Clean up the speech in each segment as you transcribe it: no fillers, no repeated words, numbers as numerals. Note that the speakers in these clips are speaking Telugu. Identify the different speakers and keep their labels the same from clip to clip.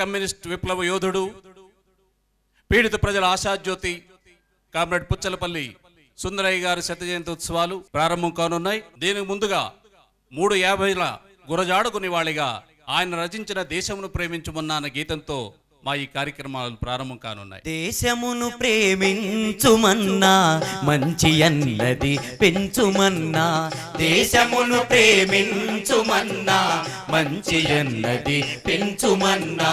Speaker 1: కమ్యూనిస్ట్ విప్లవ యోధుడు, పీడిత ప్రజల ఆశాజ్యోతి కామ్రేడ్ పుచ్చలపల్లి సుందరయ్య గారి శత జయంతి ఉత్సవాలు ప్రారంభం కానున్నాయి. దీనికి ముందుగా 350ల గురజాడకు నివాళిగా ఆయన రచించిన దేశమును ప్రేమించుమన్నా అన్న గీతంతో మా ఈ కార్యక్రమాలు ప్రారంభం కానున్నాయి.
Speaker 2: దేశమును ప్రేమించుమన్నా మంచి అన్నది పెంచుమన్నా, దేశమును ప్రేమించుమన్నా మంచి అన్నది పెంచుమన్నా,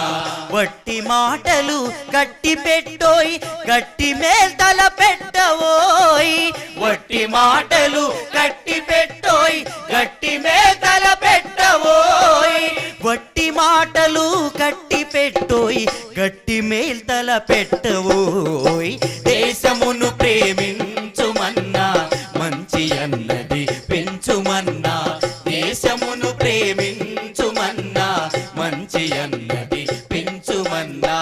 Speaker 2: వట్టి మాటలు గట్టి పెట్టోయ్ గట్టి మేల్తల పెట్టవోయ్, వట్టి మాటలు గట్టి పెట్టోయ్ గట్టి మేల్తల పెట్టవోయ్, వట్టి మాటలు గట్టి పెట్టోయ్ గట్టి మేల్తల పెట్టవోయ్, దేశమును ప్రేమించుమన్నా మంచి అన్నది పెంచుమన్నా, దేశమును ప్రేమించుమన్నా మంచి అన్నది పెంచుమన్నా.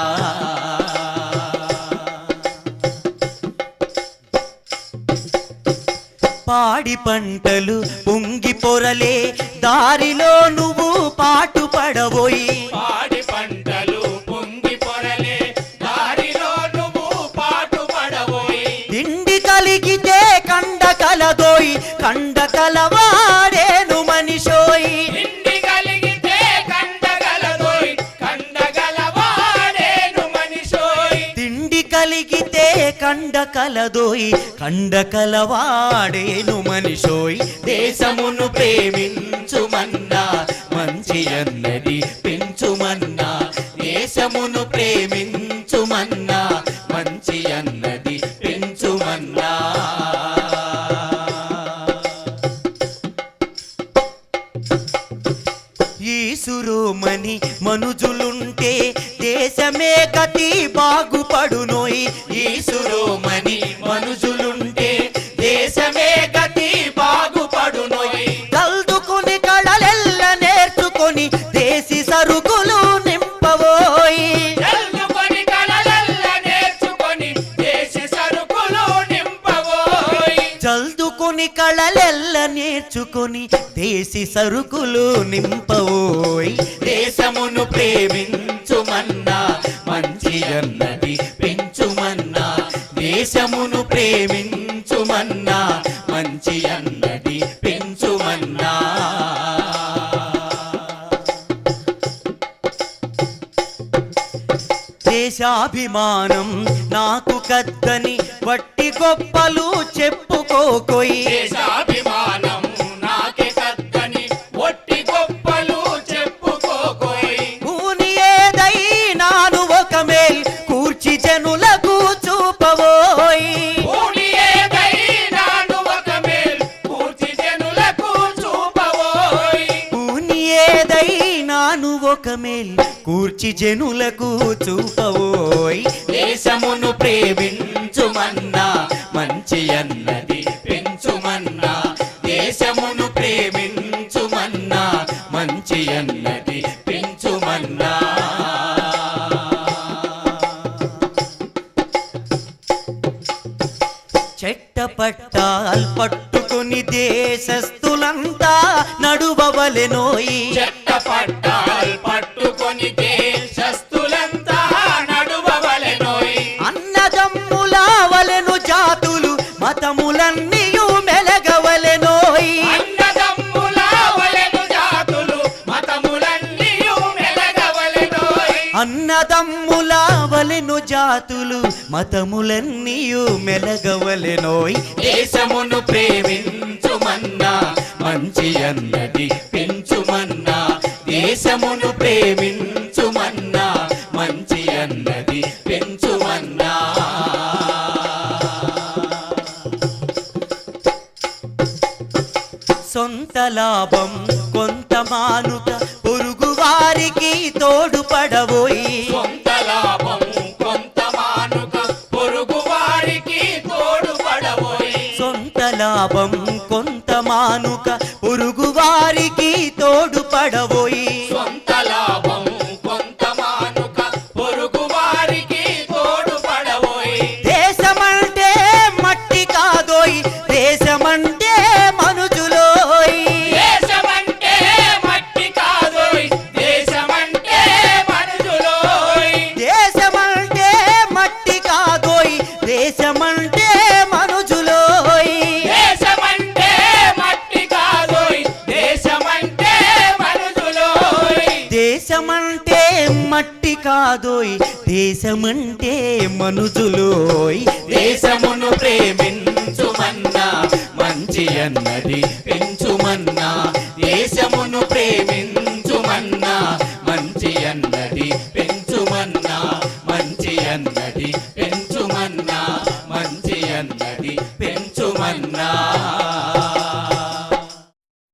Speaker 2: పాడి పంటలు పొంగి పొరలే దారిలో నువ్వు పాటు పడబోయి,
Speaker 3: పాడి పంటలు పొంగి పొరలే దారిలో నువ్వు పాటు పడబోయి,
Speaker 2: తిండి కలిగితే కండ కలదోయి కండ కలవాడేను మనిషోయి,
Speaker 3: తిండి కలిగితే కండగలదోయ్ కండగలవాడేను మనిషోయ్,
Speaker 2: తిండి కలిగితే కండ కలదోయి కండ కలవాడేను మనిషోయ్, దేశమును ప్రేమించుమన్నా మంచి అన్నది పెంచుమన్నా, దేశమును ప్రేమించుమన్నా మంచి అన్నది పెంచుమన్నా. ఈసురోమని మనుజులుంటే దేశమే గతి బాగుపడునోయ్, ఈసురోమని మనుజులుంటే దేశమే గతి బాగుపడునోయ్, కల్దుకుని కళలెల్ల నేర్చుకొని దేశీ సరుకులు నింపవోయ్,
Speaker 3: చల్లుకొని కళలల్ల నేర్చుకొని దేశీ సరుకులు నింపవోయ్,
Speaker 2: చల్దుకొని కళలెల్ల నేర్చుకొని దేశీ సరుకులు నింపవోయ్, దేశమును ప్రేమించుమన్నా మంచి అన్నది పెంచుమన్నా, దేశమును ప్రేమించుమన్నా మంచి అన్నది పెంచుమన్నా. దేశాభిమానం నాకు కద్దని వట్టి గొప్పలు చెప్పుకోకోయి,
Speaker 3: దేశాభిమానం నాకే కద్దని ఒట్టి గొప్పలు చెప్పుకోకోయ్,
Speaker 2: కూని ఏదైనాను ఒక మేల్ కూర్చి జనులకు చూపవోయ్,
Speaker 3: కూడి ఏదైనాను ఒక మేల్ కూర్చి జనులకు చూపవోయ్,
Speaker 2: కూని ఏదైనాను ఒక మేల్ కూర్చి జనులకు చూపవోయ్, దేశమును ప్రేమించుమన్నా మంచి అన్నది పెంచుమన్నా, దేశమును ప్రేమించుమన్నా మంచి అన్నది పెంచుమన్నా. చెట్టపట్టాల్ పట్టుకుని దేశస్థులంతా నడువవలెనోయి,
Speaker 3: చెట్టపట్టాల్ పట్టుకొని దేశస్థులంతా నడువవలెనోయ్,
Speaker 2: అన్నదమ్ముల వలెను జాతులు మతములన్నీయు మెలగవలెనోయి,
Speaker 3: అన్నదమ్ముల వలెను జాతులు మతములన్నీయు మెలగవలెనోయ్,
Speaker 2: అన్నదమ్ముల వలెను జాతులు మతములన్నీయు మెలగవలెనోయ్, దేశమును ప్రేమించుమన్నా మంచి అన్నది పెంచుమన్నా, దేశమును ప్రేమించుమన్నా మంచి అన్నది పెంచుమన్నా. సొంత లాభం కొంత మానుక పొరుగు వారికి తోడుపడబోయి,
Speaker 3: సొంత లాభం కొంత మానుక పొరుగు వారికి తోడుపడబోయి,
Speaker 2: సొంత లాభం కొంత మానుక పొరుగు వారికి తోడుపడబోయి,
Speaker 3: సొంత లాభం కొంత మానుక పొరుగు వారికి తోడుపడబోయి,
Speaker 2: దేశమంటే మట్టి కాదోయ్ దేశమంటే మనుజులోయ్,
Speaker 3: దేశమంటే మట్టి కాదోయ్ దేశమంటే మనుషులోయ్,
Speaker 2: దేశమంటే మట్టి కాదోయ్ దేశమంటే మనుజులోయ్
Speaker 3: దేశమును ప్రేమించుమన్నా మంచి అన్నది పెంచుమన్నా దేశమును ప్రేమించుమన్నా మంచి అన్నది పెంచుమన్నా మంచి అన్నది